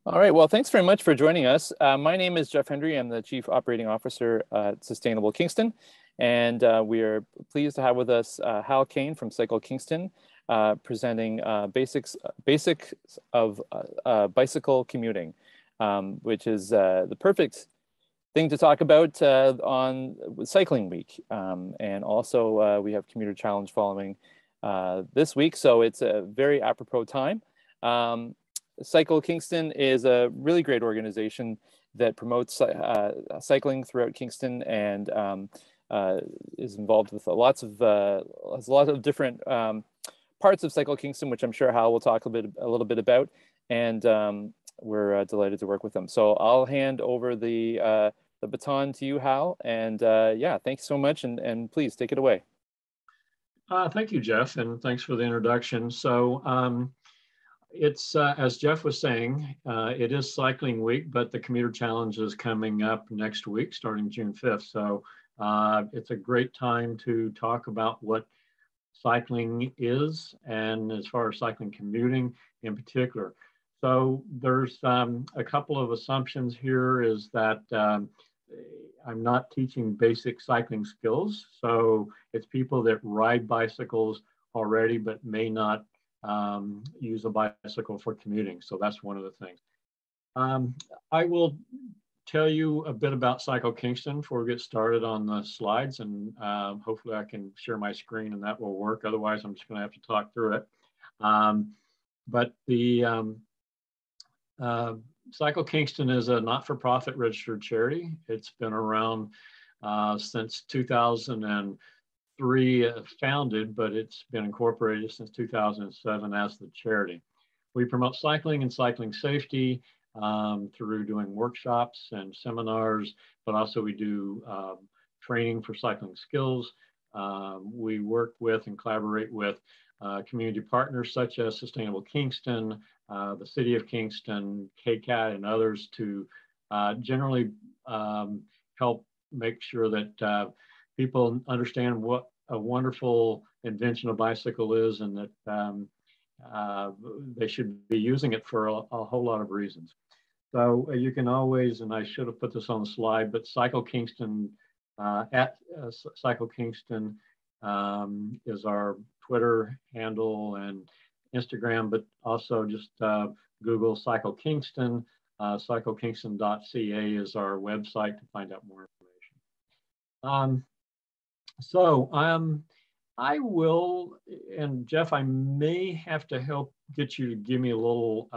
All right. Well, thanks very much for joining us. My name is Jeff Hendry. I'm the Chief Operating Officer at Sustainable Kingston. And we are pleased to have with us Hal Kane from Cycle Kingston, presenting basics of bicycle commuting, which is the perfect thing to talk about on Cycling Week. And also we have Commuter Challenge following this week, so it's a very apropos time. Cycle Kingston is a really great organization that promotes cycling throughout Kingston and is involved with has a lot of different parts of Cycle Kingston, which I'm sure Hal will talk a little bit about. And we're delighted to work with them. So I'll hand over the baton to you, Hal. And yeah, thanks so much. And please take it away. Thank you, Jeff, and thanks for the introduction. So it's, as Jeff was saying, it is Cycling Week, but the Commuter Challenge is coming up next week, starting June 5th. So it's a great time to talk about what cycling is, and as far as cycling commuting in particular. So there's a couple of assumptions here is that I'm not teaching basic cycling skills. So it's people that ride bicycles already, but may not use a bicycle for commuting. So that's one of the things. I will tell you a bit about Cycle Kingston before we get started on the slides, and hopefully I can share my screen and that will work. Otherwise, I'm just going to have to talk through it. But the Cycle Kingston is a not-for-profit registered charity. It's been around since 2003 founded, but it's been incorporated since 2007 as the charity. We promote cycling and cycling safety through doing workshops and seminars, but also we do training for cycling skills. We work with and collaborate with community partners such as Sustainable Kingston, the City of Kingston, KCAT, and others to generally help make sure that people understand what a wonderful invention a bicycle is, and that they should be using it for a whole lot of reasons. So you can always, and I should have put this on the slide, but Cycle Kingston, at Cycle Kingston is our Twitter handle and Instagram, but also just Google Cycle Kingston. CycleKingston.ca is our website to find out more information. I will, and Jeff, I may have to help get you to give me a little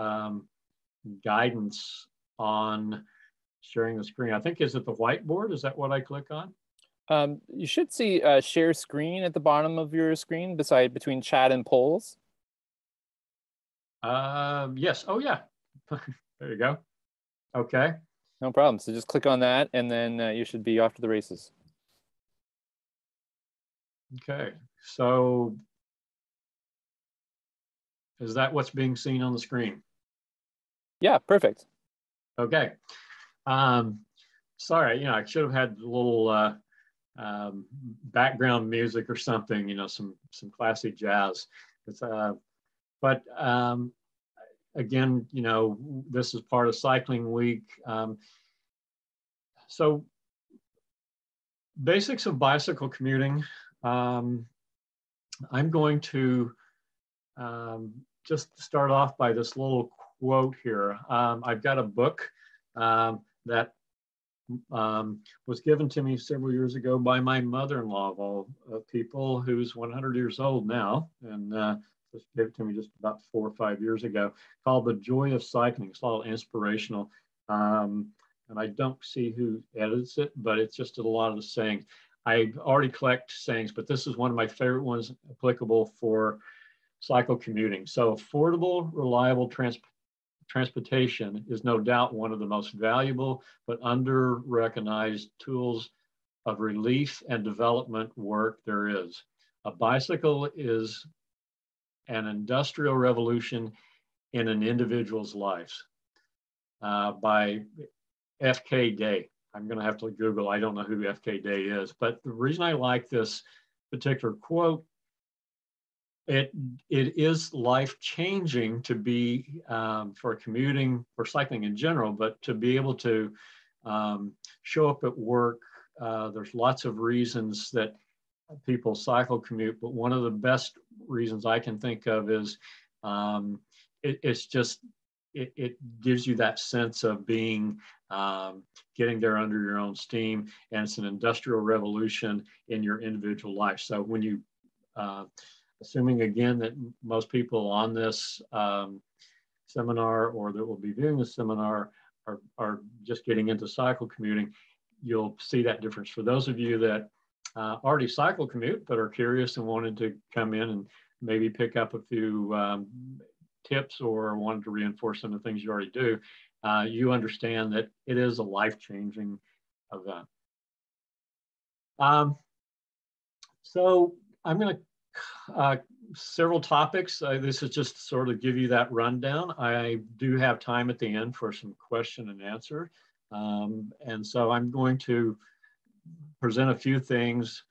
guidance on sharing the screen. I think, is it the whiteboard? Is that what I click on? You should see share screen at the bottom of your screen between chat and polls. Yes. Oh, yeah. There you go. Okay. No problem. So just click on that, and then you should be off to the races. Okay. So is that what's being seen on the screen? Yeah, perfect. Okay. Sorry, I should have had a little background music or something, some classy jazz. But again, this is part of Cycling Week. So basics of bicycle commuting. I'm going to just start off by this little quote here. I've got a book that was given to me several years ago by my mother-in-law of all people, who's 100 years old now, and just gave it to me just about 4 or 5 years ago, called The Joy of Cycling. It's a little inspirational. And I don't see who edits it, but it's just a lot of the sayings. I already collect sayings, but this is one of my favorite ones applicable for cycle commuting. So affordable, reliable transportation is no doubt one of the most valuable but under-recognized tools of relief and development work there is. A bicycle is an industrial revolution in an individual's life, by F.K. Day. I'm going to have to Google. I don't know who F.K. Day is, but the reason I like this particular quote it is life-changing to be for commuting, for cycling in general, but to be able to show up at work. There's lots of reasons that people cycle commute, but one of the best reasons I can think of is it gives you that sense of being getting there under your own steam, and it's an industrial revolution in your individual life. So when you assuming again that most people on this seminar or that will be viewing the seminar are just getting into cycle commuting, you'll see that difference. For those of you that already cycle commute but are curious and wanted to come in and maybe pick up a few tips or wanted to reinforce some of the things you already do, you understand that it is a life-changing event. So I'm going to several topics. This is just to sort of give you that rundown. I do have time at the end for some question and answer. And so I'm going to present a few things,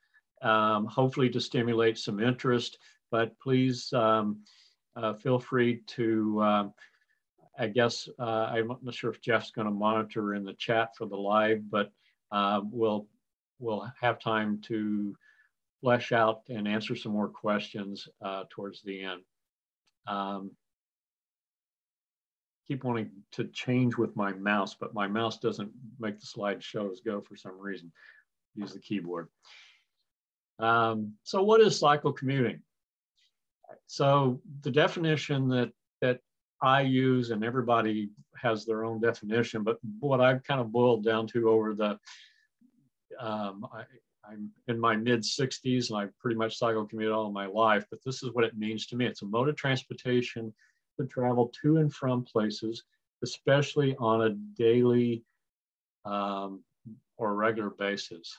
hopefully to stimulate some interest, but please feel free to, I guess, I'm not sure if Jeff's going to monitor in the chat for the live, but we'll have time to flesh out and answer some more questions towards the end. Keep wanting to change with my mouse, but my mouse doesn't make the slideshows go for some reason. Use the keyboard. So what is cycle commuting? So the definition that I use, and everybody has their own definition, but what I've kind of boiled down to over the, I'm in my mid-60s and I've pretty much cycle commuted all of my life, but this is what it means to me. It's a mode of transportation to travel to and from places, especially on a daily or regular basis.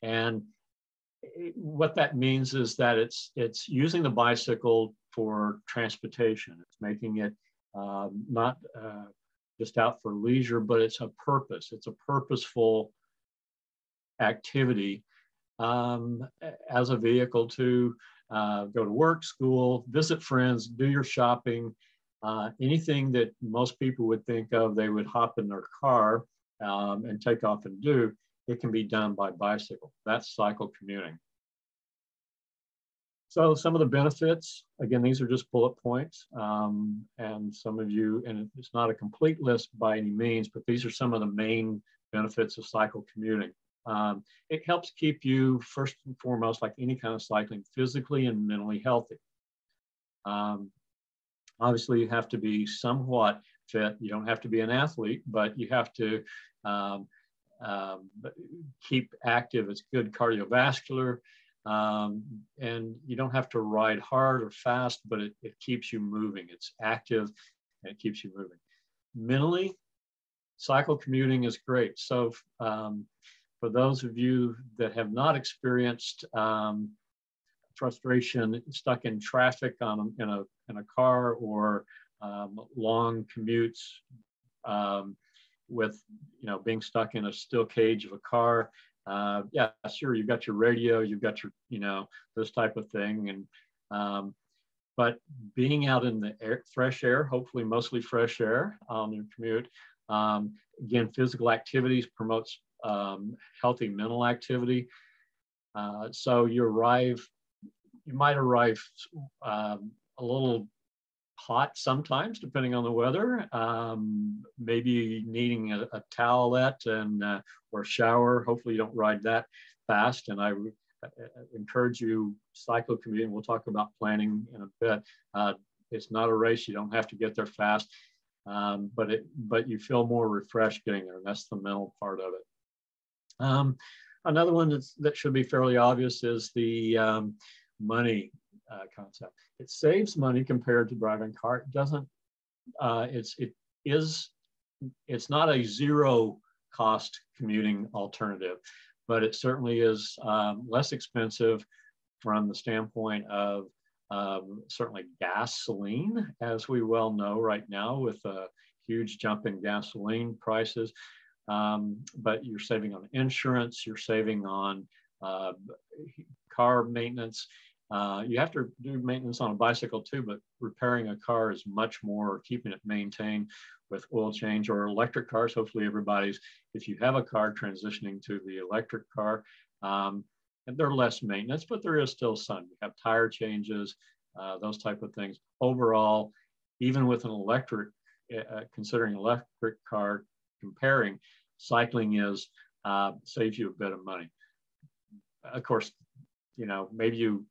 And what that means is that it's using the bicycle for transportation. It's making it not just out for leisure, but it's a purpose. It's a purposeful activity as a vehicle to go to work, school, visit friends, do your shopping, anything that most people would think of, they would hop in their car and take off and do, it can be done by bicycle. That's cycle commuting. So some of the benefits, again, these are just bullet points. And some of you, and it's not a complete list by any means, but these are some of the main benefits of cycle commuting. It helps keep you, first and foremost, like any kind of cycling, physically and mentally healthy. Obviously, you have to be somewhat fit. You don't have to be an athlete, but you have to keep active. It's good cardiovascular. And you don't have to ride hard or fast, but it keeps you moving. It's active and it keeps you moving. Mentally, cycle commuting is great. So for those of you that have not experienced frustration stuck in traffic in a car or long commutes with being stuck in a steel cage of a car, yeah, sure, you've got your radio, you've got your this type of thing, and but being out in the air, fresh air, hopefully mostly fresh air on your commute, again, physical activities promotes healthy mental activity. So you might arrive a little hot sometimes, depending on the weather, maybe needing a towelette and or a shower. Hopefully you don't ride that fast. And I encourage you, cycle commuting, we'll talk about planning in a bit. It's not a race. You don't have to get there fast, but you feel more refreshed getting there. And that's the mental part of it. Another one that should be fairly obvious is the money concept. It saves money compared to driving a car. It doesn't. It's not a zero cost commuting alternative, but it certainly is less expensive from the standpoint of certainly gasoline, as we well know right now with a huge jump in gasoline prices. But you're saving on insurance, you're saving on car maintenance, You have to do maintenance on a bicycle too, but repairing a car is much more keeping it maintained with oil change, or electric cars. Hopefully everybody's, if you have a car, transitioning to the electric car. And they're less maintenance, but there is still some. You have tire changes, those type of things. Overall, even with an electric, considering electric car, comparing, cycling is saves you a bit of money. Of course, you know, maybe you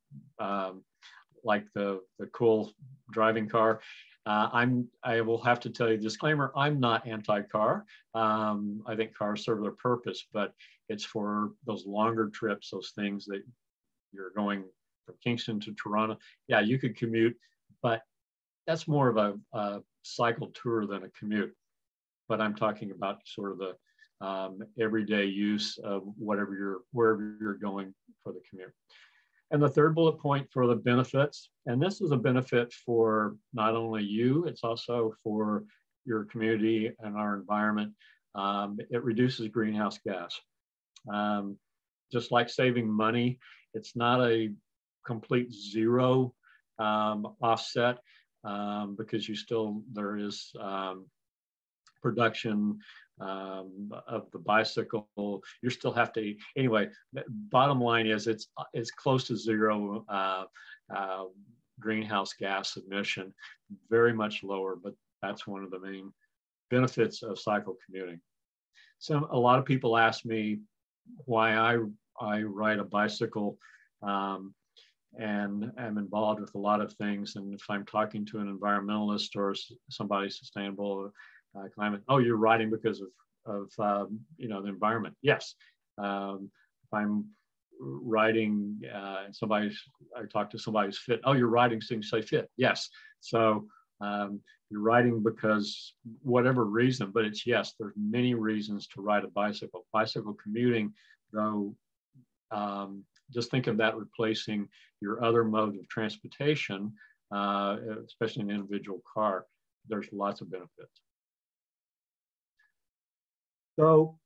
like the cool driving car. I will have to tell you, disclaimer, I'm not anti-car. I think cars serve their purpose, but it's for those longer trips, those things that you're going from Kingston to Toronto. Yeah, you could commute, but that's more of a cycle tour than a commute. But I'm talking about sort of the everyday use of wherever you're going for the commute. And the third bullet point for the benefits, and this is a benefit for not only you, it's also for your community and our environment. It reduces greenhouse gas. Just like saving money, it's not a complete zero offset because there is production of the bicycle. You still have to, anyway, bottom line is it's close to zero greenhouse gas emission, very much lower, but that's one of the main benefits of cycle commuting. So a lot of people ask me why I ride a bicycle and am involved with a lot of things. And if I'm talking to an environmentalist or somebody sustainable climate, oh, you're riding because of you know, the environment. Yes. If I'm riding and I talk to somebody's fit, oh, you're riding so you stay fit. Yes. So you're riding because whatever reason, but it's, yes, there's many reasons to ride a bicycle. Bicycle commuting, though, just think of that replacing your other mode of transportation, especially an individual car. There's lots of benefits. So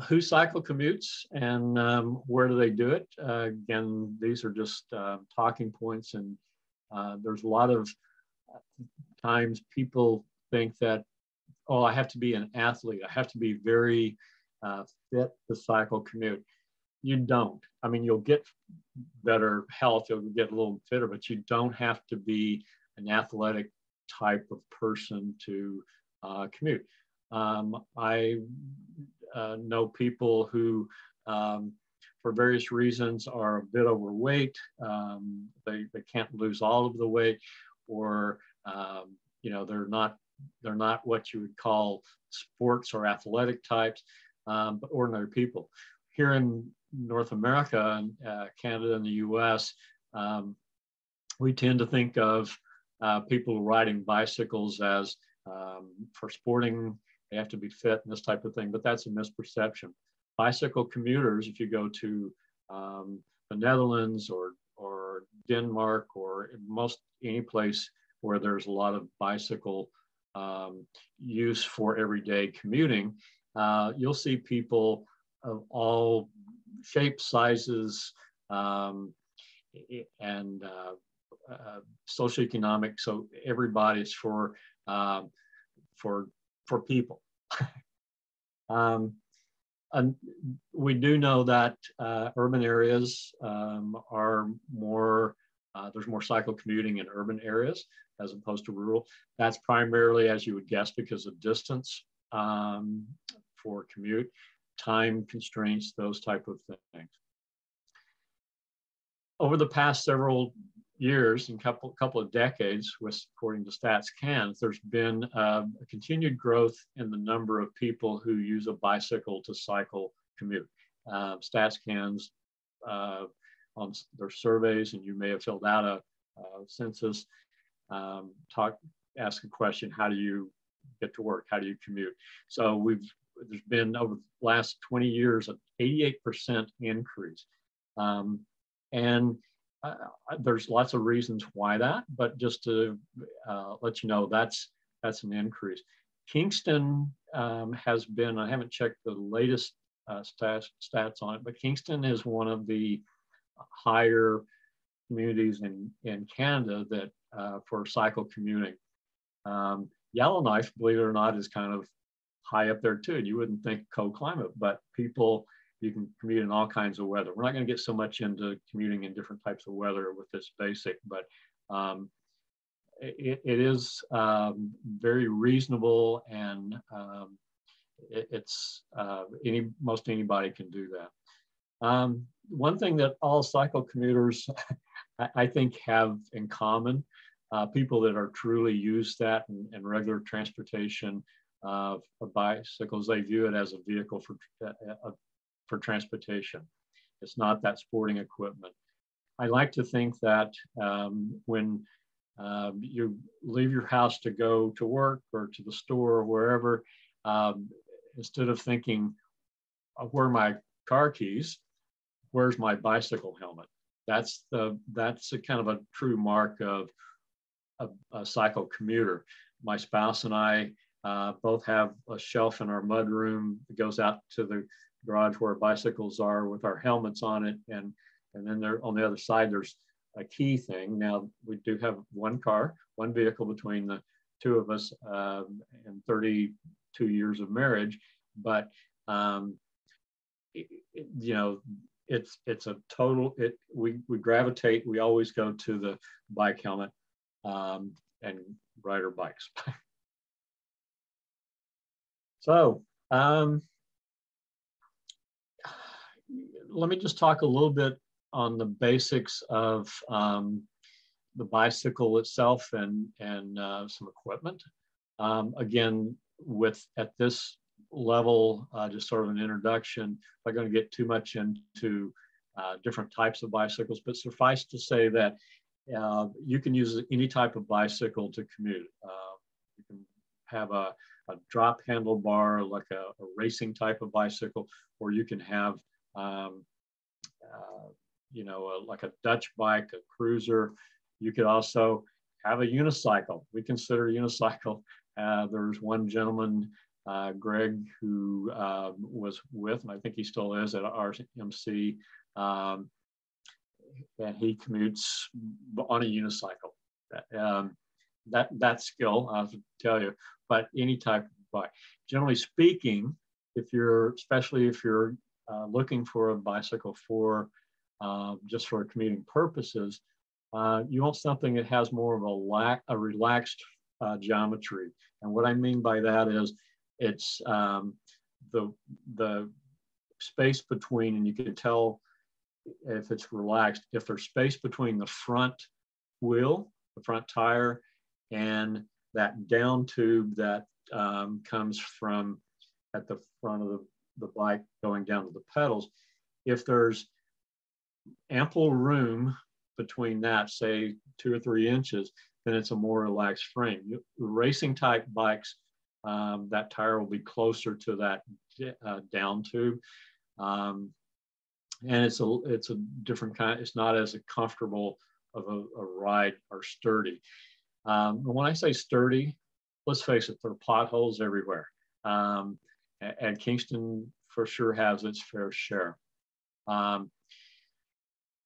who cycle commutes and where do they do it? Again, these are just talking points, and there's a lot of times people think that, oh, I have to be an athlete. I have to be very fit to cycle commute. You don't. I mean, you'll get better health, you'll get a little fitter, but you don't have to be an athletic type of person to commute. I know people who, for various reasons, are a bit overweight. They can't lose all of the weight, or you know, they're not what you would call sports or athletic types, but ordinary people. Here in North America and Canada and the U.S., we tend to think of people riding bicycles as for sporting. They have to be fit and this type of thing, but that's a misperception. Bicycle commuters, if you go to the Netherlands or Denmark or any place where there's a lot of bicycle use for everyday commuting, you'll see people of all shapes, sizes, and socioeconomic. So everybody's for people. And we do know that urban areas are more, there's more cycle commuting in urban areas as opposed to rural. That's primarily, as you would guess, because of distance for commute, time constraints, those type of things. Over the past several years and couple of decades, according to Stats Cans, there's been a continued growth in the number of people who use a bicycle to cycle commute. Stats Cans on their surveys, and you may have filled out a census, ask a question: how do you get to work? How do you commute? So there's been over the last 20 years an 88% increase, and there's lots of reasons why that, but just to let you know, that's an increase. Kingston has been, I haven't checked the latest stats on it, but Kingston is one of the higher communities in Canada that for cycle commuting. Yellowknife, believe it or not, is kind of high up there too. You wouldn't think cold climate, but people, you can commute in all kinds of weather. We're not going to get so much into commuting in different types of weather with this basic, but it is very reasonable, and most anybody can do that. One thing that all cycle commuters, I think, have in common, people that are truly use that in regular transportation of bicycles, they view it as a vehicle for transportation. It's not that sporting equipment. I like to think that when you leave your house to go to work or to the store or wherever, instead of thinking, where are my car keys, where's my bicycle helmet? That's a kind of a true mark of a cycle commuter. My spouse and I both have a shelf in our mudroom that goes out to the garage where bicycles are with our helmets on it, and then there on the other side there's a key thing. Now we do have one vehicle between the two of us, and 32 years of marriage, but it's a total. We gravitate. We always go to the bike helmet and ride our bikes. So let me just talk a little bit on the basics of the bicycle itself and some equipment. Again, at this level, just sort of an introduction. I'm not going to get too much into different types of bicycles, but suffice to say that you can use any type of bicycle to commute. You can have a drop handlebar, like a racing type of bicycle, or you can have like a Dutch bike, a cruiser. You could also have a unicycle. We consider unicycle. There's one gentleman, Greg, who was with, and I think he still is at RMC, and he commutes on a unicycle. That skill, I have to tell you, but any type of bike. Generally speaking, especially if you're looking for a bicycle for just for commuting purposes, you want something that has more of a relaxed geometry. And what I mean by that is it's the space between, and you can tell if it's relaxed, if there's space between the front wheel, the front tire, and that down tube that comes from at the front of the bike going down to the pedals. If there's ample room between that, say 2 or 3 inches, then it's a more relaxed frame. Racing type bikes, that tire will be closer to that down tube. And it's a different kind, it's not as comfortable of a ride or sturdy. When I say sturdy, let's face it, there are potholes everywhere. And Kingston for sure has its fair share.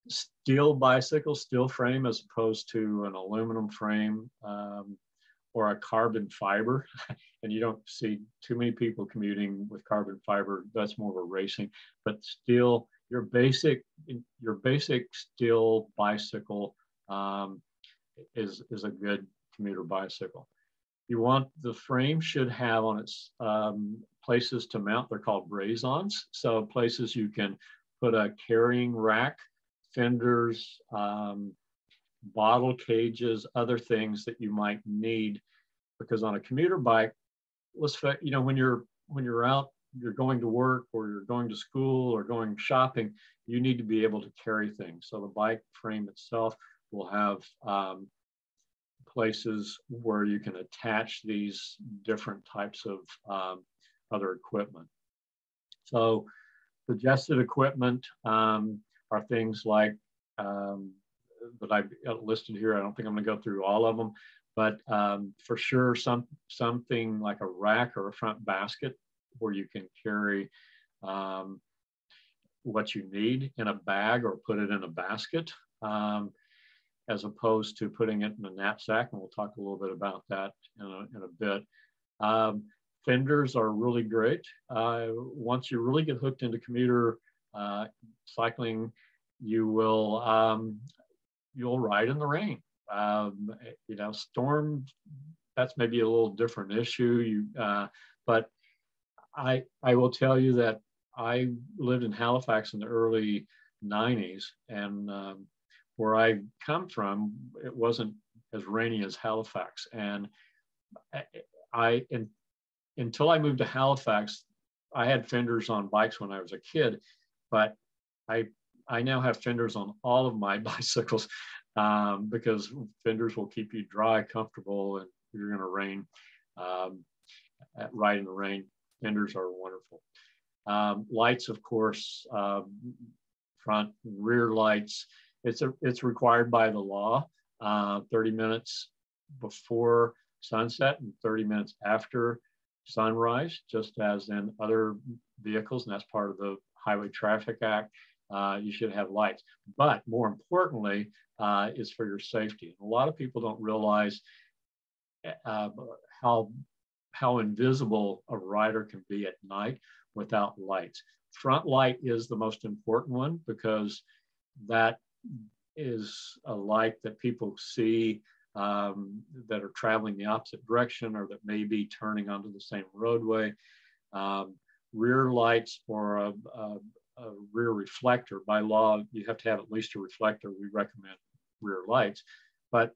Steel bicycle, steel frame, as opposed to an aluminum frame or a carbon fiber. And you don't see too many people commuting with carbon fiber. That's more of a racing. But steel, your basic steel bicycle is a good commuter bicycle. The frame should have on its places to mount. They're called braze-ons. So places you can put a carrying rack, fenders, bottle cages, other things that you might need. Because on a commuter bike, when you're out, you're going to work or you're going to school or going shopping, you need to be able to carry things. So the bike frame itself will have places where you can attach these different types of other equipment. So suggested equipment are things like that I've listed here. I don't think I'm going to go through all of them, but for sure something like a rack or a front basket where you can carry what you need in a bag or put it in a basket, as opposed to putting it in a knapsack. And we'll talk a little bit about that in a bit. Fenders are really great. Once you really get hooked into commuter cycling, you'll ride in the rain. Storm, that's maybe a little different issue. But I will tell you that I lived in Halifax in the early 90s, and where I come from, it wasn't as rainy as Halifax. And until I moved to Halifax, I had fenders on bikes when I was a kid, but I now have fenders on all of my bicycles because fenders will keep you dry, comfortable, and if you're going to rain, ride in the rain. Fenders are wonderful. Lights, of course, front and rear lights. It's required by the law, 30 minutes before sunset and 30 minutes after sunrise, just as in other vehicles, and that's part of the Highway Traffic Act. You should have lights, but more importantly, is for your safety. A lot of people don't realize how invisible a rider can be at night without lights. Front light is the most important one because that is a light that people see that are traveling the opposite direction or that may be turning onto the same roadway. Rear lights or a rear reflector. By law, you have to have at least a reflector. We recommend rear lights. But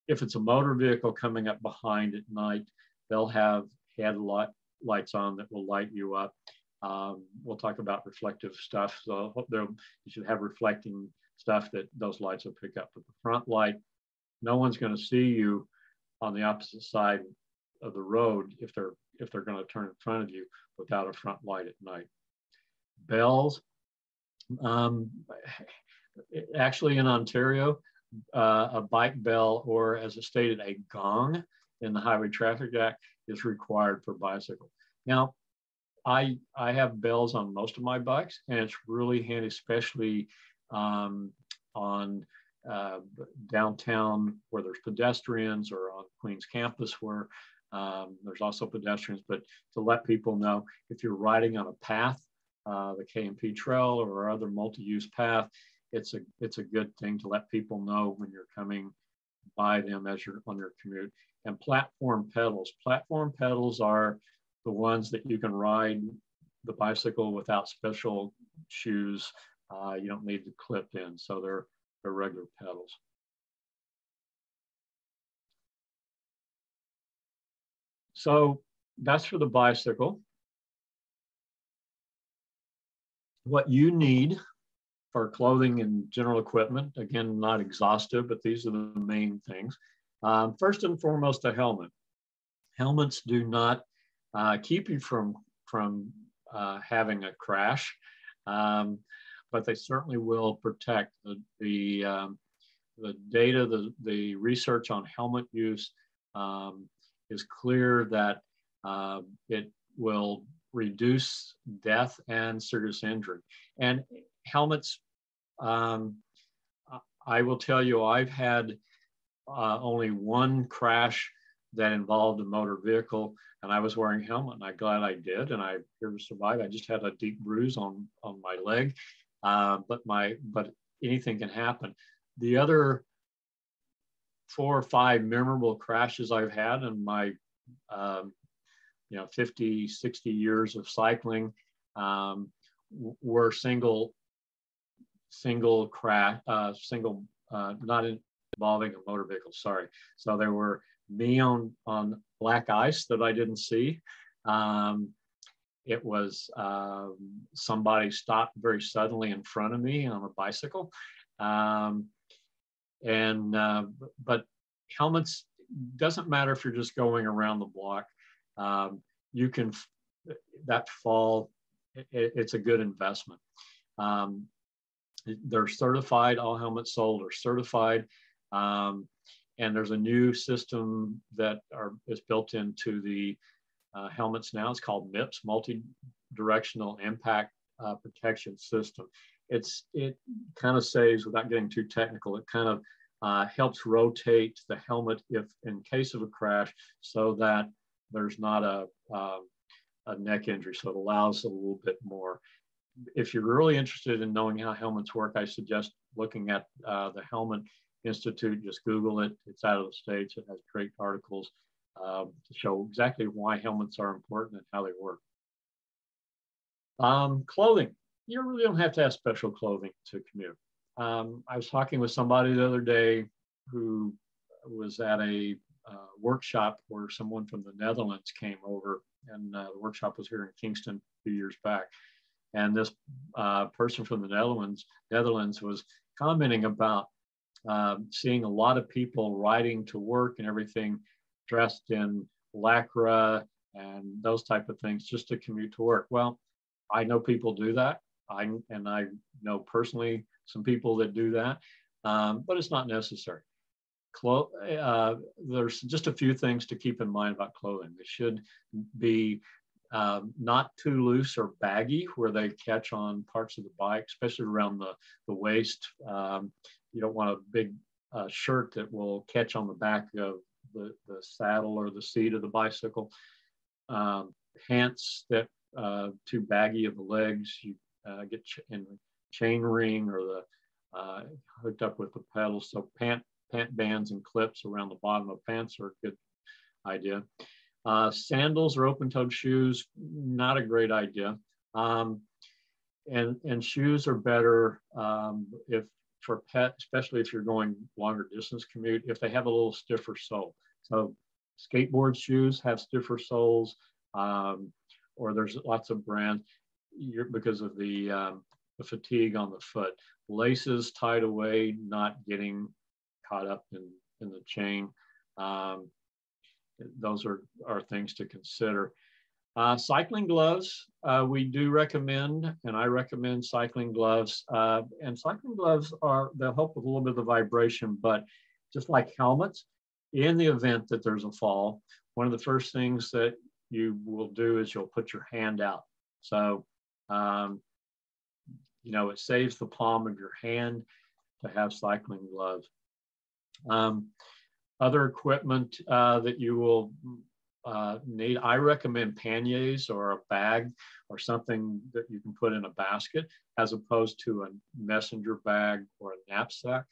if it's a motor vehicle coming up behind at night, they'll have headlights on that will light you up. We'll talk about reflective stuff. So you should have reflecting stuff that those lights will pick up. But the front light, no one's going to see you on the opposite side of the road if they're going to turn in front of you without a front light at night. Bells. Actually, in Ontario, a bike bell, or as it stated, a gong in the Highway Traffic Act is required for bicycle. Now, I have bells on most of my bikes, and it's really handy, especially on downtown where there's pedestrians, or on Queens campus where there's also pedestrians, but to let people know if you're riding on a path, the K&P Trail or other multi-use path, it's a good thing to let people know when you're coming by them as you're on your commute. And platform pedals. Platform pedals are the ones that you can ride the bicycle without special shoes. You don't need to clip in, so they're regular pedals. So that's for the bicycle. What you need for clothing and general equipment, again, not exhaustive, but these are the main things. First and foremost, a helmet. Helmets do not keep you from having a crash, but they certainly will protect. The data, the research on helmet use is clear that it will reduce death and serious injury. And helmets, I will tell you, I've had only one crash that involved a motor vehicle, and I was wearing a helmet, and I'm glad I did, and I'm here to survive. I just had a deep bruise on my leg, but anything can happen. The other 4 or 5 memorable crashes I've had in my 50, 60 years of cycling were single crash, not involving a motor vehicle, sorry. So there were me on black ice that I didn't see. It was somebody stopped very suddenly in front of me on a bicycle. But helmets, doesn't matter if you're just going around the block. You can, that fall, it's a good investment. They're certified, all helmets sold are certified. And there's a new system that is built into the helmets now. It's called MIPS, Multi-Directional Impact protection system. It kind of saves, without getting too technical, it kind of helps rotate the helmet if in case of a crash, so that there's not a neck injury. So it allows a little bit more. If you're really interested in knowing how helmets work, I suggest looking at the Helmet Institute. Just Google it. It's out of the States. It has great articles to show exactly why helmets are important and how they work. Clothing. You really don't have to have special clothing to commute. I was talking with somebody the other day who was at a workshop where someone from the Netherlands came over, and the workshop was here in Kingston a few years back. And this person from the Netherlands was commenting about seeing a lot of people riding to work and everything dressed in lycra and those type of things just to commute to work. Well, I know people do that. I know personally some people that do that, but it's not necessary. There's just a few things to keep in mind about clothing. They should be not too loose or baggy where they catch on parts of the bike, especially around the waist. You don't want a big shirt that will catch on the back of the saddle or the seat of the bicycle. Pants that too baggy of the legs, you get in the chain ring or the hooked up with the pedals. So pant bands and clips around the bottom of pants are a good idea. Sandals or open-toed shoes, not a great idea. And shoes are better especially if you're going longer distance commute, if they have a little stiffer sole. So skateboard shoes have stiffer soles, or there's lots of brands because of the fatigue on the foot. Laces tied away, not getting caught up in the chain. Those are things to consider. Cycling gloves, we do recommend, and I recommend cycling gloves. And cycling gloves they'll help with a little bit of the vibration, but just like helmets, in the event that there's a fall, one of the first things that you will do is you'll put your hand out. So, it saves the palm of your hand to have cycling gloves. Other equipment that you will need, I recommend panniers or a bag or something that you can put in a basket as opposed to a messenger bag or a knapsack,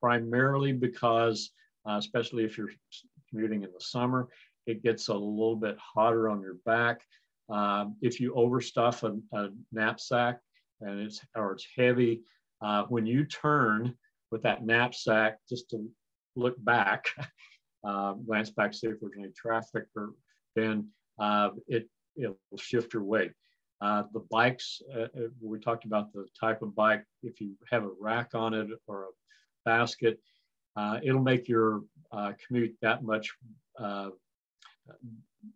primarily because, especially if you're commuting in the summer, it gets a little bit hotter on your back. If you overstuff a knapsack and it's heavy, when you turn with that knapsack, just to look back, glance back, see if there's any traffic, or then it'll shift your weight. The bikes, we talked about the type of bike. If you have a rack on it or a basket, it'll make your commute that much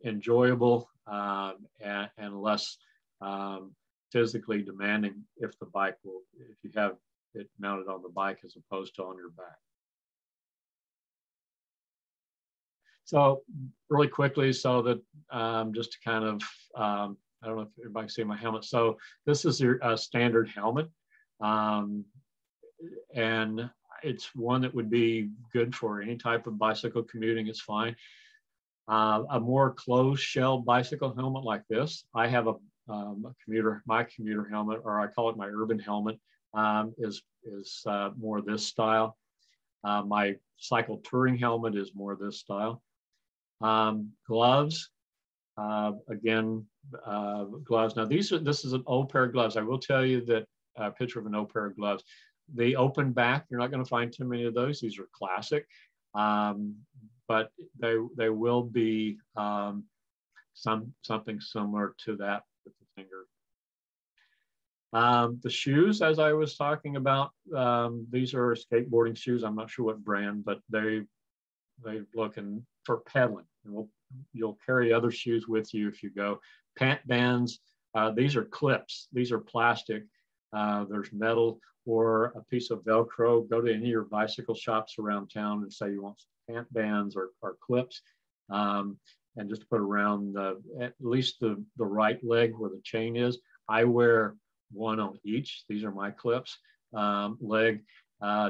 enjoyable and less physically demanding if you have it mounted on the bike as opposed to on your back. So really quickly, so that just to kind of, I don't know if everybody can see my helmet. So this is your standard helmet. And it's one that would be good for any type of bicycle commuting. It's fine. A more closed shell bicycle helmet like this, I have my commuter helmet, or I call it my urban helmet, is more this style. My cycle touring helmet is more this style. Gloves, again, gloves. Now this is an old pair of gloves. I will tell you that a picture of an old pair of gloves. They open back. You're not going to find too many of those. These are classic, but they will be something similar to that with the finger. The shoes, as I was talking about, these are skateboarding shoes. I'm not sure what brand, but they looking for pedaling. You'll carry other shoes with you if you go. Pant bands, these are clips. These are plastic. There's metal or a piece of Velcro. Go to any of your bicycle shops around town and say you want pant bands or clips, and just put around at least the right leg where the chain is. I wear one on each. These are my clips, leg,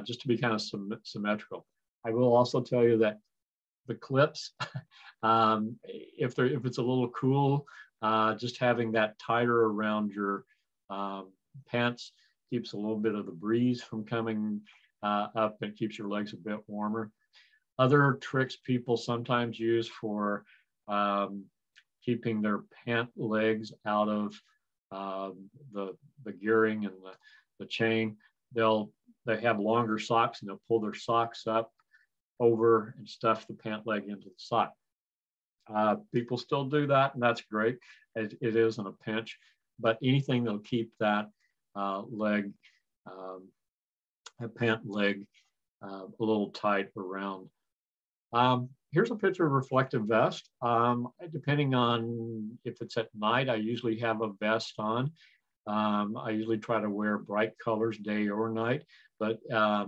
just to be kind of symmetrical. I will also tell you that the clips, if it's a little cool, just having that tighter around your pants keeps a little bit of the breeze from coming up and keeps your legs a bit warmer. Other tricks people sometimes use for keeping their pant legs out of the gearing and the chain, they have longer socks and they'll pull their socks up over and stuff the pant leg into the sock. People still do that, and that's great. It is in a pinch, but anything that'll keep that leg, pant leg, a little tight around. Here's a picture of reflective vest. Depending on if it's at night, I usually have a vest on. I usually try to wear bright colors day or night, but a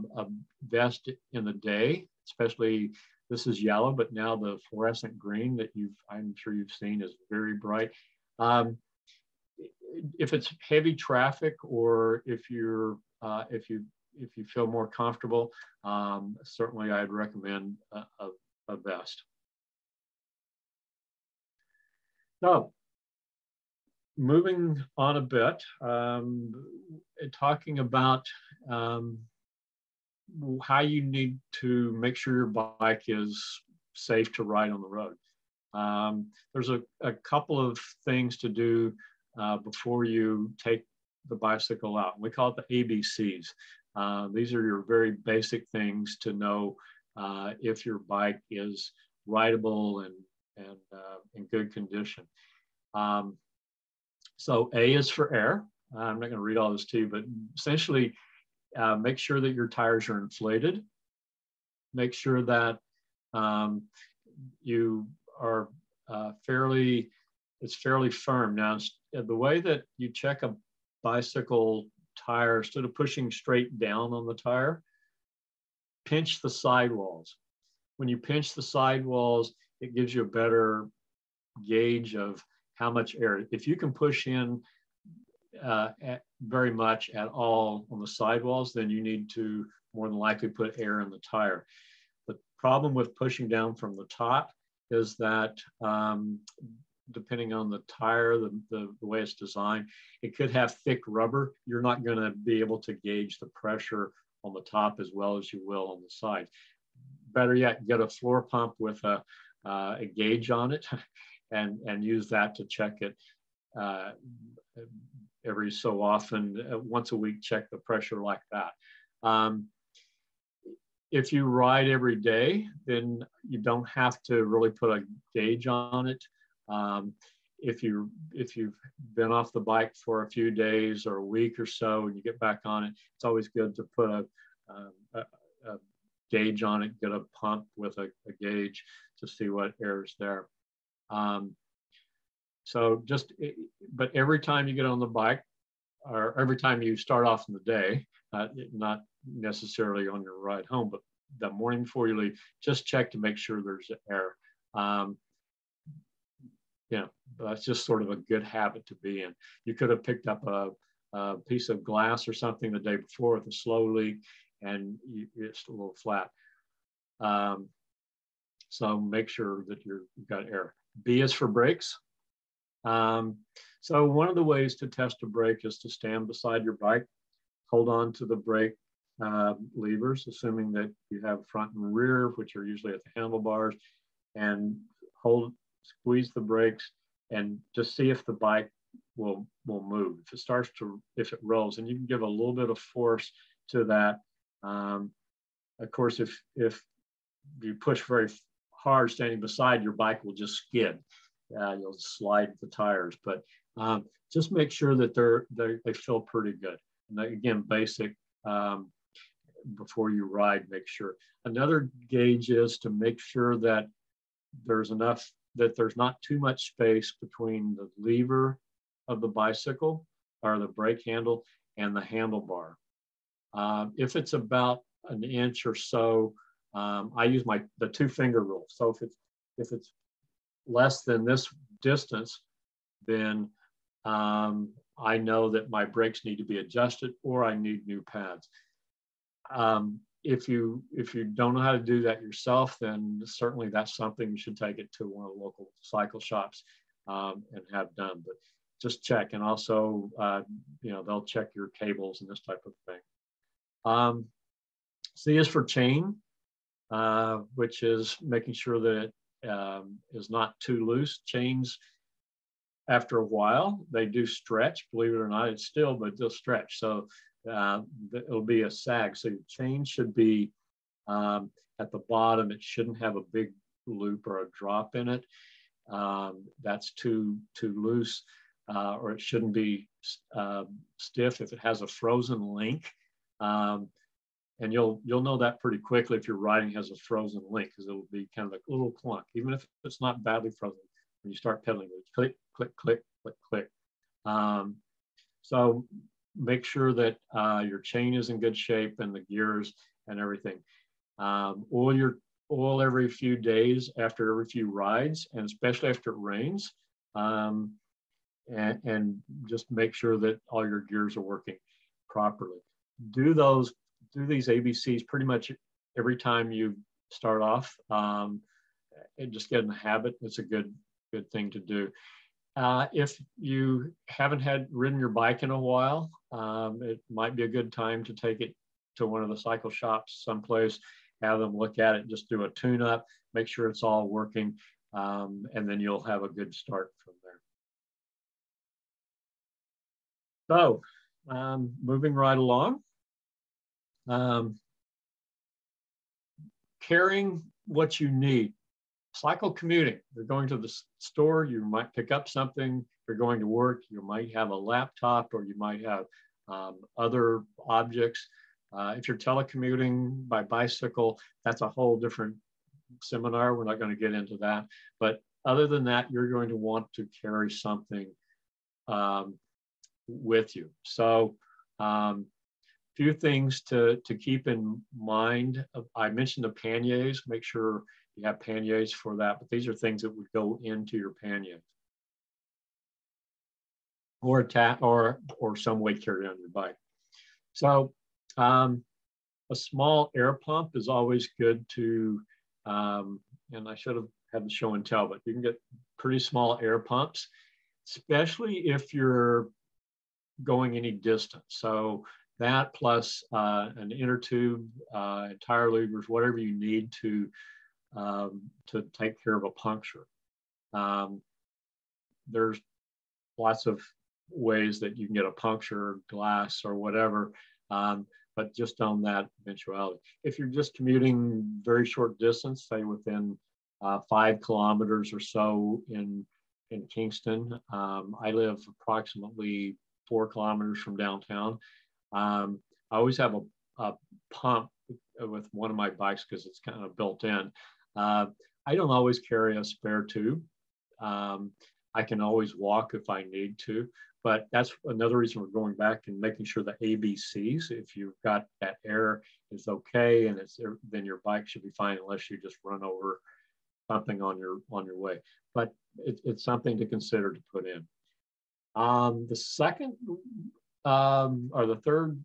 vest in the day, especially, this is yellow, but now the fluorescent green that I'm sure you've seen is very bright. If it's heavy traffic, or if you feel more comfortable, certainly I'd recommend a vest. So, moving on a bit, talking about how you need to make sure your bike is safe to ride on the road. There's a couple of things to do before you take the bicycle out. We call it the ABCs. These are your very basic things to know if your bike is rideable and in good condition. So A is for air. I'm not going to read all this to you, but essentially make sure that your tires are inflated. Make sure that you are it's fairly firm. Now, the way that you check a bicycle tire, instead of pushing straight down on the tire, pinch the sidewalls. When you pinch the sidewalls, it gives you a better gauge of how much air. If you can push in very much at all on the sidewalls, then you need to more than likely put air in the tire. The problem with pushing down from the top is that depending on the tire, the way it's designed, it could have thick rubber. You're not going to be able to gauge the pressure on the top as well as you will on the sides. Better yet, get a floor pump with a gauge on it and use that to check it every so often. Once a week, check the pressure like that. If you ride every day, then you don't have to really put a gauge on it. If you've been off the bike for a few days or a week or so and you get back on it, it's always good to put a gauge on it, get a pump with a gauge to see what air is there. But every time you get on the bike, or every time you start off in the day, not necessarily on your ride home, but the morning before you leave, just check to make sure there's air. That's just sort of a good habit to be in. You could have picked up a piece of glass or something the day before with a slow leak, and it's a little flat. So make sure that you've got air. B is for brakes. So one of the ways to test a brake is to stand beside your bike, hold on to the brake levers, assuming that you have front and rear, which are usually at the handlebars, and squeeze the brakes and just see if the bike will move. If it rolls, and you can give a little bit of force to that. Of course, if you push very hard standing beside, your bike will just skid. You'll slide the tires, but just make sure that they feel pretty good. And again, basic before you ride, make sure. Another gauge is to make sure that there's not too much space between the lever of the bicycle or the brake handle and the handlebar. If it's about an inch or so, I use the 2-finger rule. So if it's less than this distance, then I know that my brakes need to be adjusted or I need new pads. If you don't know how to do that yourself, then certainly that's something you should take it to one of the local cycle shops and have done. But just check, and also they'll check your cables and this type of thing. C is for chain, which is making sure that it is not too loose. Chains, after a while, they do stretch. Believe it or not, it's still, but they'll stretch. So it'll be a sag. So your chain should be at the bottom. It shouldn't have a big loop or a drop in it. That's too loose, or it shouldn't be stiff. If it has a frozen link, and you'll know that pretty quickly if your riding has a frozen link, because it'll be kind of like a little clunk, even if it's not badly frozen. When you start pedaling, it's click, click, click, click, click. So make sure that your chain is in good shape and the gears and everything. Oil every few days after every few rides, and especially after it rains. And just make sure that all your gears are working properly. Do these ABCs pretty much every time you start off, and just get in the habit. It's a good thing to do. If you haven't ridden your bike in a while, it might be a good time to take it to one of the cycle shops someplace, have them look at it, just do a tune-up, make sure it's all working, and then you'll have a good start from there. So, moving right along, carrying what you need. Cycle commuting. You're going to the store, you might pick up something. You're going to work, you might have a laptop, or you might have other objects. If you're telecommuting by bicycle, that's a whole different seminar. We're not going to get into that. But other than that, you're going to want to carry something with you. So few things to keep in mind. I mentioned the panniers. Make sure you have panniers for that, but these are things that would go into your panniers. Or some weight carried on your bike. So a small air pump is always good to, and I should have had the show and tell, but you can get pretty small air pumps, especially if you're going any distance. So that plus an inner tube, tire levers, whatever you need to take care of a puncture. There's lots of ways that you can get a puncture, glass or whatever, but just on that eventuality. If you're just commuting very short distance, say within 5 kilometers or so in Kingston, I live approximately 4 kilometers from downtown. I always have a pump with one of my bikes because it's kind of built in. I don't always carry a spare tube. I can always walk if I need to, but that's another reason we're going back and making sure the ABCs, if you've got that air is okay, and then your bike should be fine unless you just run over something on your way. But it's something to consider to put in. The second or the third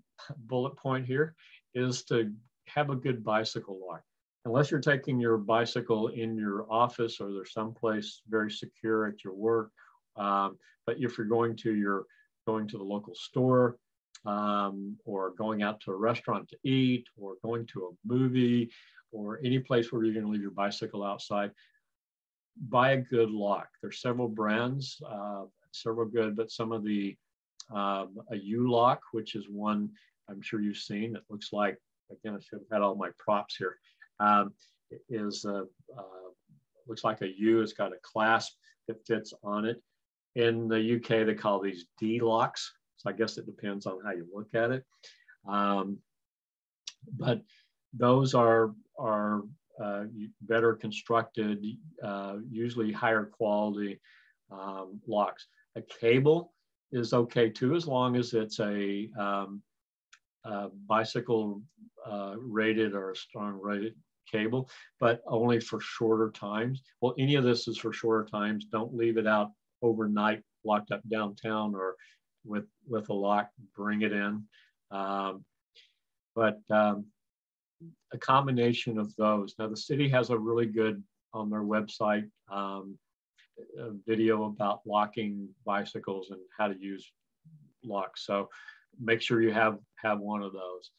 bullet point here is to have a good bicycle lock. Unless you're taking your bicycle in your office or there's someplace very secure at your work, but if you're going to the local store, or going out to a restaurant to eat, or going to a movie, or any place where you're going to leave your bicycle outside, buy a good lock. There's several brands, several good, but some of the a U-lock, which is one I'm sure you've seen. It looks like, again, I should have had all my props here. It is looks like a U. It's got a clasp that fits on it. In the UK, they call these D-locks. So I guess it depends on how you look at it. But those are better constructed, usually higher quality locks. A cable is okay too, as long as it's a bicycle rated or a strong rated cable, but only for shorter times. Well, any of this is for shorter times. Don't leave it out overnight, locked up downtown or with a lock, bring it in. But a combination of those. Now the city has a really good on their website a video about locking bicycles and how to use locks. So make sure you have one of those.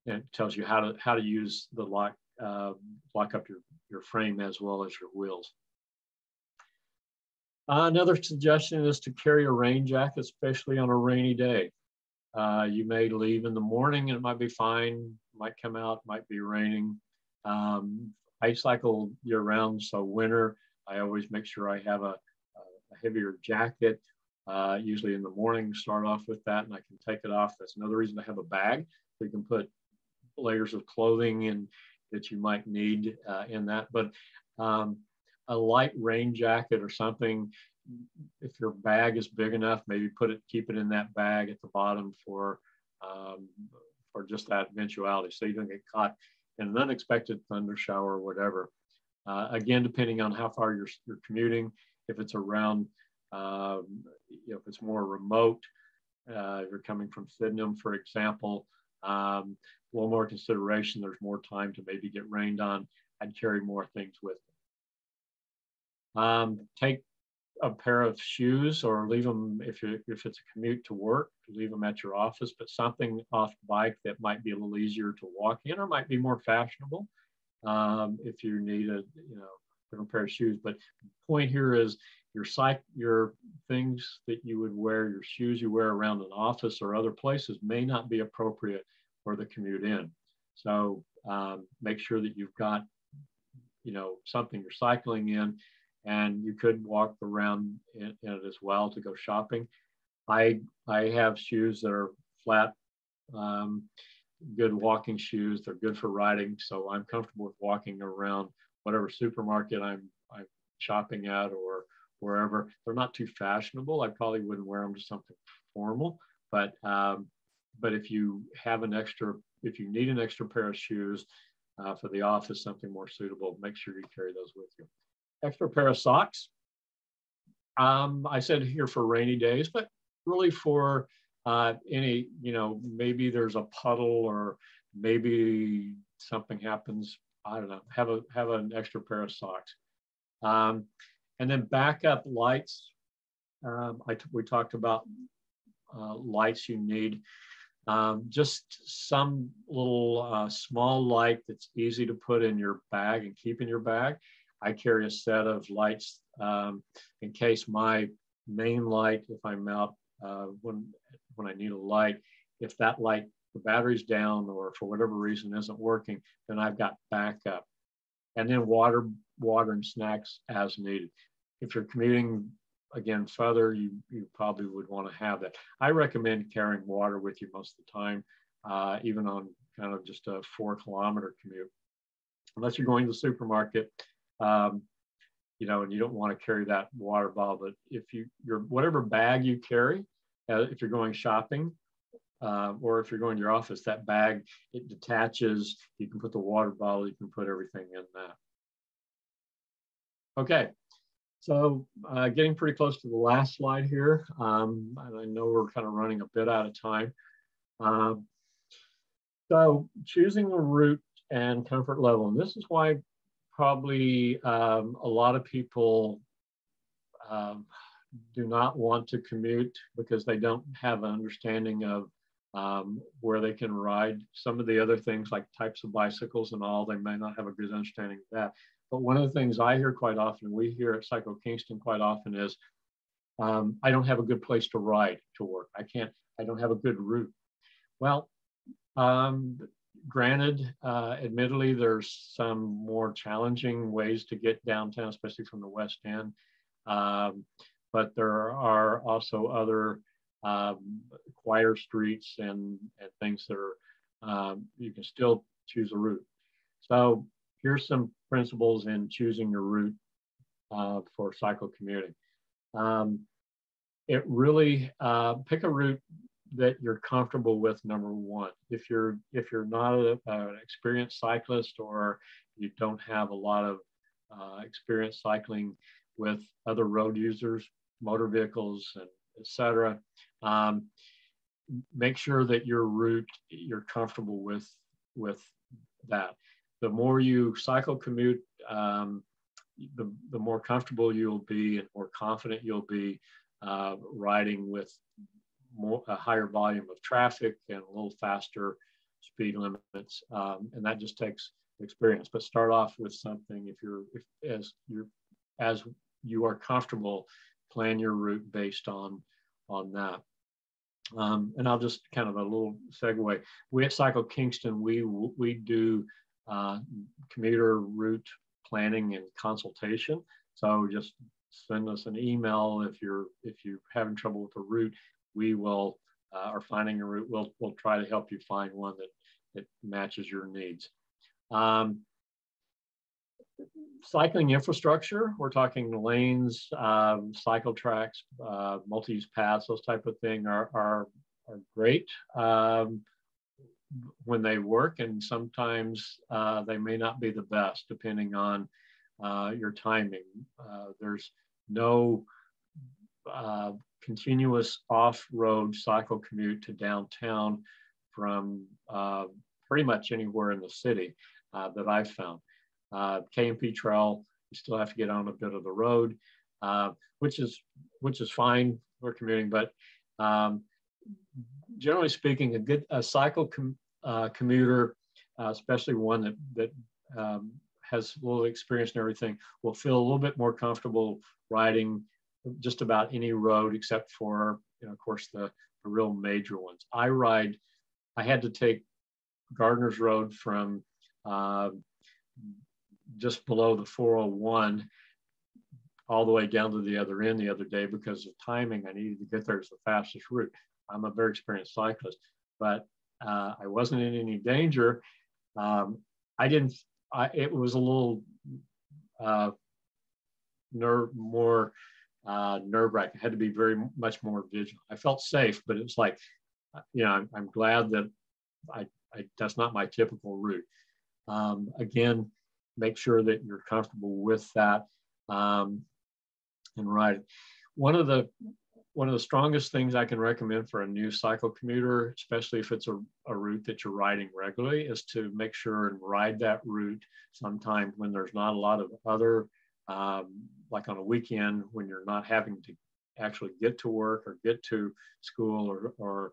It tells you how to use the lock up your frame as well as your wheels. Another suggestion is to carry a rain jacket, especially on a rainy day. You may leave in the morning and it might be fine, might come out, might be raining. I cycle year round, so winter, I always make sure I have a heavier jacket, usually in the morning, start off with that, and I can take it off. That's another reason to have a bag. So you can put layers of clothing in that you might need in that. But a light rain jacket or something, if your bag is big enough, maybe keep it in that bag at the bottom for just that eventuality, so you don't get caught in an unexpected thunder shower or whatever. Again, depending on how far you're commuting, if it's around, if it's more remote, if you're coming from Sydenham, for example, a little more consideration, there's more time to maybe get rained on. I'd carry more things with me. Take a pair of shoes, or leave them if it's a commute to work, leave them at your office, but something off the bike that might be a little easier to walk in, or might be more fashionable if you need a different pair of shoes. But the point here is your things that you would wear, your shoes you wear around an office or other places may not be appropriate for the commute in. So make sure that you've got something you're cycling in. And you could walk around in it as well to go shopping. I have shoes that are flat, good walking shoes. They're good for riding, so I'm comfortable with walking around whatever supermarket I'm shopping at or wherever. They're not too fashionable. I probably wouldn't wear them to something formal, but if you need an extra pair of shoes for the office, something more suitable, make sure you carry those with you. Extra pair of socks. I said here for rainy days, but really for any, maybe there's a puddle or maybe something happens. I don't know. Have an extra pair of socks. And then backup lights. We talked about lights you need. Just some little small light that's easy to put in your bag and keep in your bag. I carry a set of lights in case my main light, if I'm out when I need a light, if that light, the battery's down or for whatever reason isn't working, then I've got backup. And then water and snacks as needed. If you're commuting, again, further, you probably would want to have that. I recommend carrying water with you most of the time, even on kind of just a 4-kilometer commute. Unless you're going to the supermarket, and you don't want to carry that water bottle, but if whatever bag you carry, if you're going shopping or if you're going to your office, that bag, it detaches. You can put the water bottle, you can put everything in that. Okay, so getting pretty close to the last slide here. And I know we're kind of running a bit out of time. So choosing the route and comfort level, and this is why probably a lot of people do not want to commute because they don't have an understanding of where they can ride. Some of the other things like types of bicycles and all, they may not have a good understanding of that. But one of the things I hear quite often, we hear at Cycle Kingston quite often is, I don't have a good place to ride to work. I don't have a good route. Well, granted, admittedly, there's some more challenging ways to get downtown, especially from the West End. But there are also other quieter streets and things that are, you can still choose a route. So here's some principles in choosing your route for cycle commuting. It really, pick a route that you're comfortable with, number one. If you're not an experienced cyclist, or you don't have a lot of experience cycling with other road users, motor vehicles, and et cetera. Make sure that your route, you're comfortable with that. The more you cycle commute, the more comfortable you'll be and more confident you'll be riding with a higher volume of traffic and a little faster speed limits, and that just takes experience. But start off with something. As you are comfortable, plan your route based on that. And I'll just kind of a little segue. We at Cycle Kingston, we do commuter route planning and consultation. So just send us an email if you're having trouble with a route. We will or finding a route. We'll try to help you find one that matches your needs. Cycling infrastructure, we're talking lanes, cycle tracks, multi-use paths, those type of things are great when they work, and sometimes they may not be the best depending on your timing. There's no continuous off-road cycle commute to downtown from pretty much anywhere in the city that I've found. K&P Trail, you still have to get on a bit of the road, which is fine for commuting, but generally speaking, a cycle commuter, especially one that has a little experience and everything, will feel a little bit more comfortable riding just about any road except for, of course, the real major ones. I had to take Gardner's Road from just below the 401 all the way down to the other end the other day because of timing. I needed to get there as the fastest route. I'm a very experienced cyclist, but I wasn't in any danger. It was a little nerve-wracking. I had to be very much more vigilant. I felt safe, but it's like, I'm glad that that's not my typical route. Again, make sure that you're comfortable with that and ride. One of the strongest things I can recommend for a new cycle commuter, especially if it's a route that you're riding regularly, is to make sure and ride that route sometime when there's not a lot of other, like on a weekend when you're not having to actually get to work or get to school or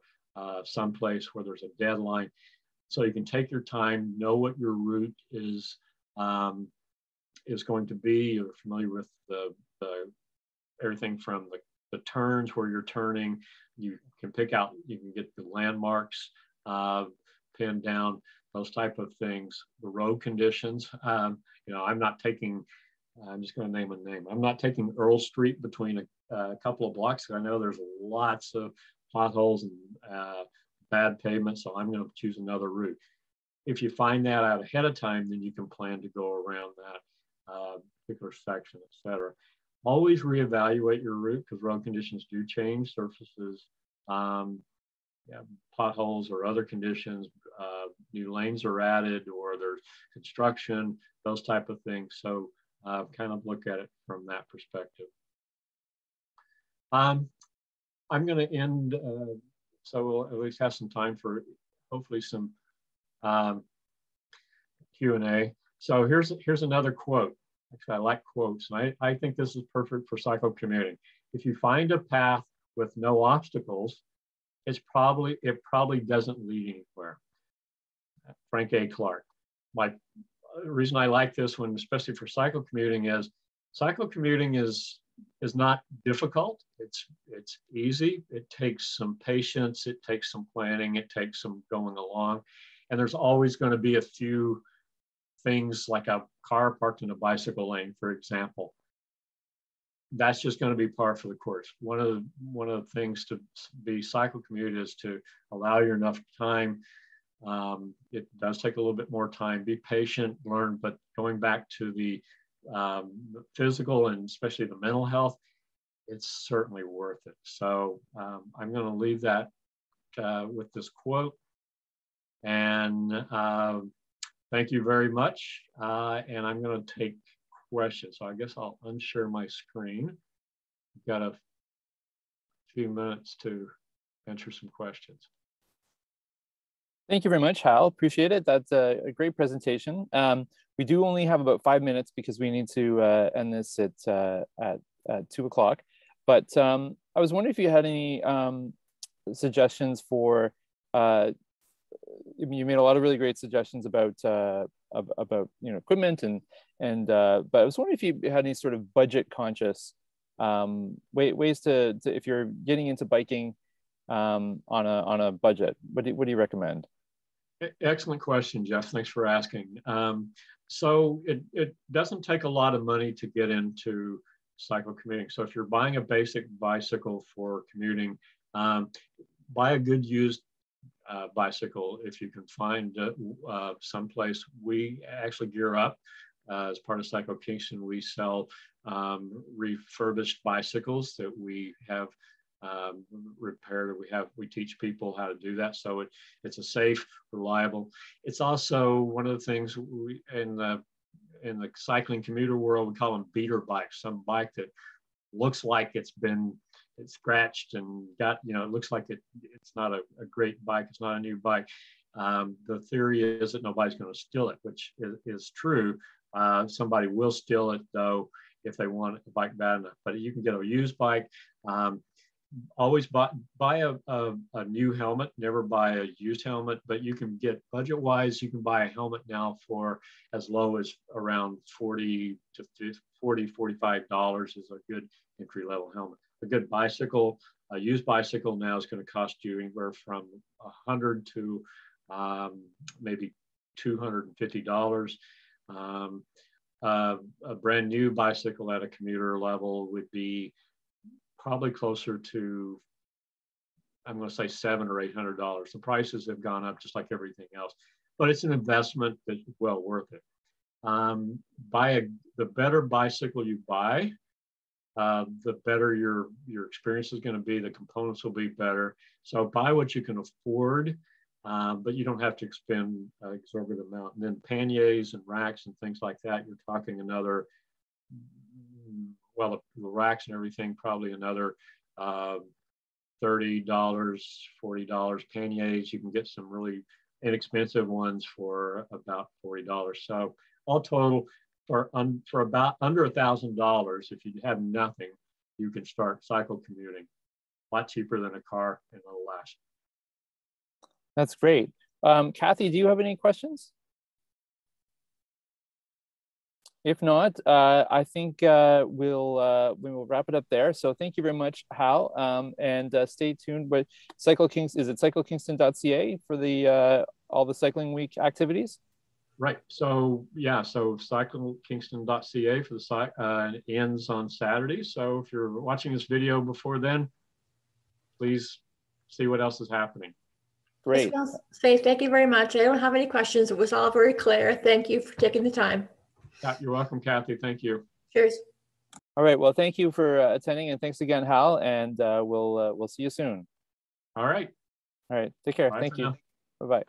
someplace where there's a deadline. So you can take your time, know what your route is going to be. You're familiar with the everything from the turns where you're turning. You can get the landmarks pinned down, those type of things. The road conditions. I'm just going to name a name. I'm not taking Earl Street between a couple of blocks. I know there's lots of potholes and bad pavement, so I'm going to choose another route. If you find that out ahead of time, then you can plan to go around that particular section, et cetera. Always reevaluate your route because road conditions do change, surfaces, potholes or other conditions, new lanes are added or there's construction, those type of things. So kind of look at it from that perspective. I'm going to end, so we'll at least have some time for hopefully some Q&A. So here's another quote. Actually, I like quotes, and I think this is perfect for cycle commuting. If you find a path with no obstacles, it probably doesn't lead anywhere. Frank A. Clark. The reason I like this one, especially for cycle commuting, is cycle commuting is not difficult. It's easy. It takes some patience. It takes some planning. It takes some going along, and there's always going to be a few things like a car parked in a bicycle lane, for example. That's just going to be par for the course. One of the things to be cycle commute is to allow you enough time. It does take a little bit more time. Be patient, learn, but going back to the physical and especially the mental health, it's certainly worth it. So I'm going to leave that with this quote. And thank you very much. And I'm going to take questions. So I guess I'll unshare my screen. I've got a few minutes to answer some questions. Thank you very much, Hal. Appreciate it. That's a great presentation. We do only have about 5 minutes because we need to end this at 2 o'clock. But I was wondering if you had any suggestions for. You made a lot of really great suggestions about equipment but I was wondering if you had any sort of budget conscious ways to if you're getting into biking on a budget. What do you recommend? Excellent question, Jeff. Thanks for asking. So it doesn't take a lot of money to get into cycle commuting. So if you're buying a basic bicycle for commuting, buy a good used bicycle if you can find someplace. We actually gear up as part of Cycle Kingston. We sell refurbished bicycles that we have repaired. We teach people how to do that, so it's a safe, reliable. It's also one of the things in the cycling commuter world, we call them beater bikes. Some bike that looks like it's scratched and got, it looks like it's not a great bike. It's not a new bike. The theory is that nobody's going to steal it, which is true. Somebody will steal it though if they want a bike bad enough. But you can get a used bike. Always buy a new helmet, never buy a used helmet, but you can get budget-wise, you can buy a helmet now for as low as around $40 to $45 is a good entry-level helmet. A good bicycle, a used bicycle now is going to cost you anywhere from $100 to maybe $250. A brand new bicycle at a commuter level would be probably closer to, I'm going to say $700 or $800. The prices have gone up just like everything else, but it's an investment that's well worth it. The better bicycle you buy, the better your experience is going to be. The components will be better. So buy what you can afford, but you don't have to expend an exorbitant amount. And then panniers and racks and things like that, you're talking another, well, the racks and everything, probably another $30, $40. Panniers, you can get some really inexpensive ones for about $40. So all total, for about under $1,000, if you have nothing, you can start cycle commuting. A lot cheaper than a car, and it'll last. That's great. Kathy, do you have any questions? If not, I think we will wrap it up there. So thank you very much, Hal, and stay tuned with Cycle Kingston. Is it cyclekingston.ca for the all the cycling week activities? Right. So yeah. So cyclekingston.ca for the site ends on Saturday. So if you're watching this video before then, please see what else is happening. Great. Thank you very much. I don't have any questions. It was all very clear. Thank you for taking the time. You're welcome, Kathy. Thank you. Cheers. All right. Well, thank you for attending, and thanks again, Hal. And we'll see you soon. All right. All right. Take care. Bye Thank you. now. Bye-bye.